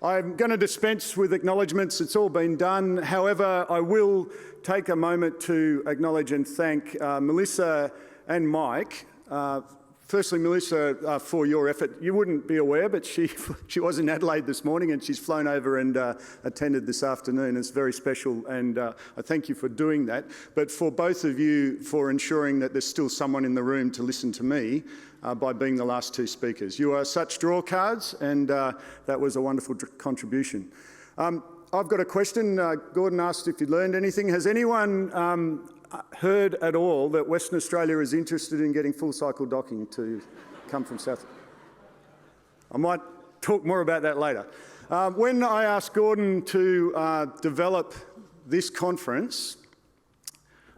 I'm going to dispense with acknowledgements. It's all been done. However, I will take a moment to acknowledge and thank Melissa and Mike. Firstly, Melissa, for your effort. You wouldn't be aware, but she was in Adelaide this morning and she's flown over and attended this afternoon. It's very special, and I thank you for doing that. But for both of you, for ensuring that there's still someone in the room to listen to me by being the last two speakers. You are such draw cards, and that was a wonderful contribution. I've got a question. Gordon asked if you learned anything. Has anyone heard at all that Western Australia is interested in getting full cycle docking to come from South? I might talk more about that later. When I asked Gordon to develop this conference,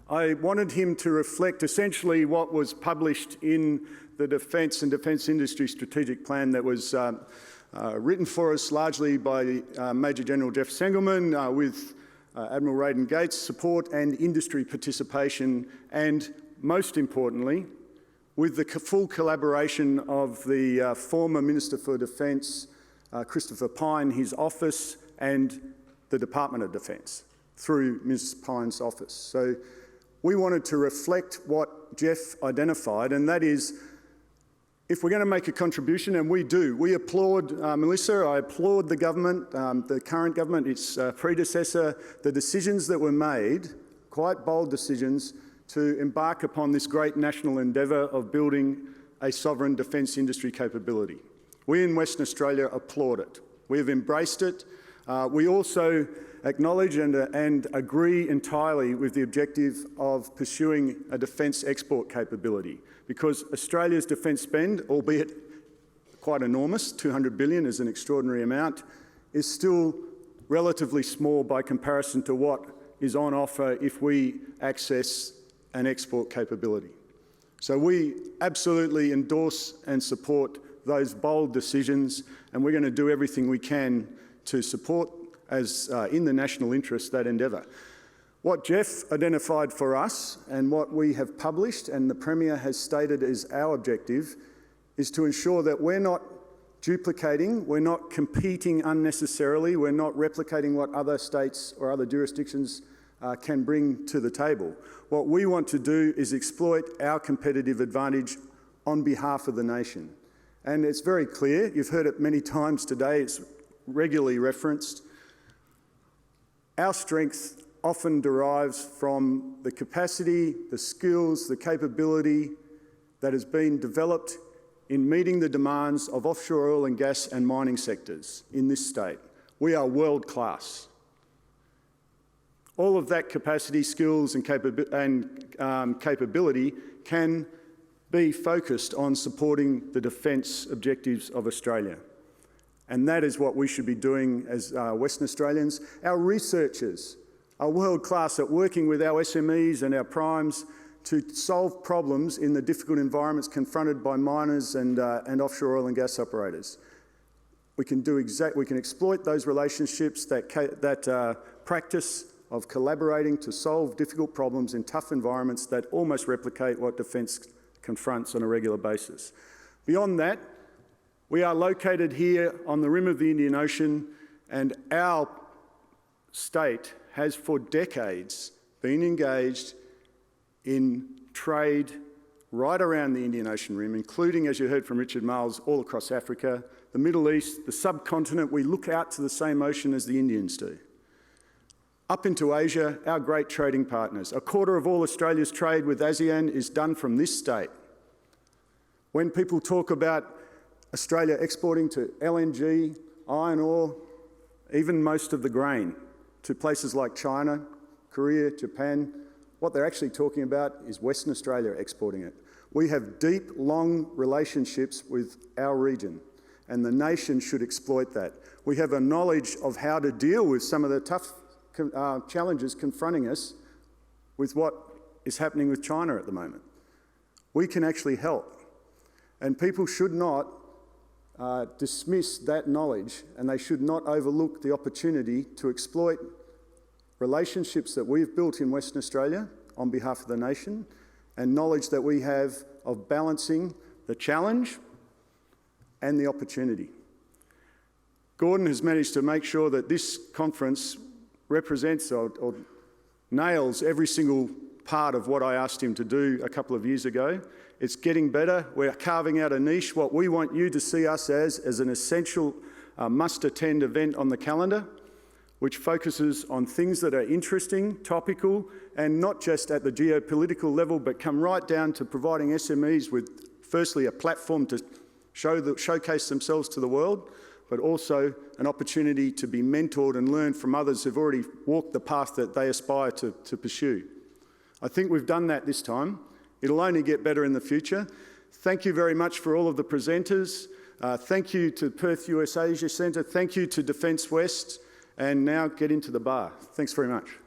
I wanted him to reflect essentially what was published in the Defence and Defence Industry Strategic Plan that was written for us largely by Major General Jeff Sengelman with Admiral Raiden Gates' support and industry participation, and most importantly, with the full collaboration of the former Minister for Defence, Christopher Pyne, his office, and the Department of Defence through Ms. Pyne's office. So we wanted to reflect what Jeff identified, and that is, if we're going to make a contribution, and we do, we applaud Melissa, I applaud the government, the current government, its predecessor, the decisions that were made, quite bold decisions, to embark upon this great national endeavour of building a sovereign defence industry capability. We in Western Australia applaud it. We have embraced it. We also acknowledge and agree entirely with the objective of pursuing a defence export capability, because Australia's defence spend, albeit quite enormous, 200 billion is an extraordinary amount, is still relatively small by comparison to what is on offer if we access an export capability. So we absolutely endorse and support those bold decisions, and we're going to do everything we can to support, as in the national interest, that endeavour. What Jeff identified for us and what we have published and the Premier has stated as our objective is to ensure that we're not duplicating, we're not competing unnecessarily, we're not replicating what other states or other jurisdictions can bring to the table. What we want to do is exploit our competitive advantage on behalf of the nation. And it's very clear, you've heard it many times today, it's regularly referenced. Our strength often derives from the capacity, the skills, the capability that has been developed in meeting the demands of offshore oil and gas and mining sectors in this state. We are world class. All of that capacity, skills and capability can be focused on supporting the defence objectives of Australia. And that is what we should be doing as Western Australians. Our researchers are world class at working with our SMEs and our primes to solve problems in the difficult environments confronted by miners and offshore oil and gas operators. We can exploit those relationships, that practice of collaborating to solve difficult problems in tough environments that almost replicate what defence confronts on a regular basis. Beyond that, we are located here on the rim of the Indian Ocean, and our state has for decades been engaged in trade right around the Indian Ocean rim, including, as you heard from Richard Marles, all across Africa, the Middle East, the subcontinent. We look out to the same ocean as the Indians do. Up into Asia, our great trading partners. A quarter of all Australia's trade with ASEAN is done from this state. When people talk about Australia exporting to LNG, iron ore, even most of the grain, to places like China, Korea, Japan, what they're actually talking about is Western Australia exporting it. We have deep, long relationships with our region, and the nation should exploit that. We have a knowledge of how to deal with some of the tough challenges confronting us with what is happening with China at the moment. We can actually help, and people should not dismiss that knowledge, and they should not overlook the opportunity to exploit relationships that we've built in Western Australia on behalf of the nation, and knowledge that we have of balancing the challenge and the opportunity. Gordon has managed to make sure that this conference represents or nails every single part of what I asked him to do a couple of years ago. It's getting better. We're carving out a niche, what we want you to see us as an essential must-attend event on the calendar, which focuses on things that are interesting, topical, and not just at the geopolitical level, but come right down to providing SMEs with, firstly, a platform to showcase themselves to the world, but also an opportunity to be mentored and learn from others who've already walked the path that they aspire to pursue. I think we've done that this time. It'll only get better in the future. Thank you very much for all of the presenters. Thank you to Perth US Asia Centre. Thank you to Defence West. And now get into the bar. Thanks very much.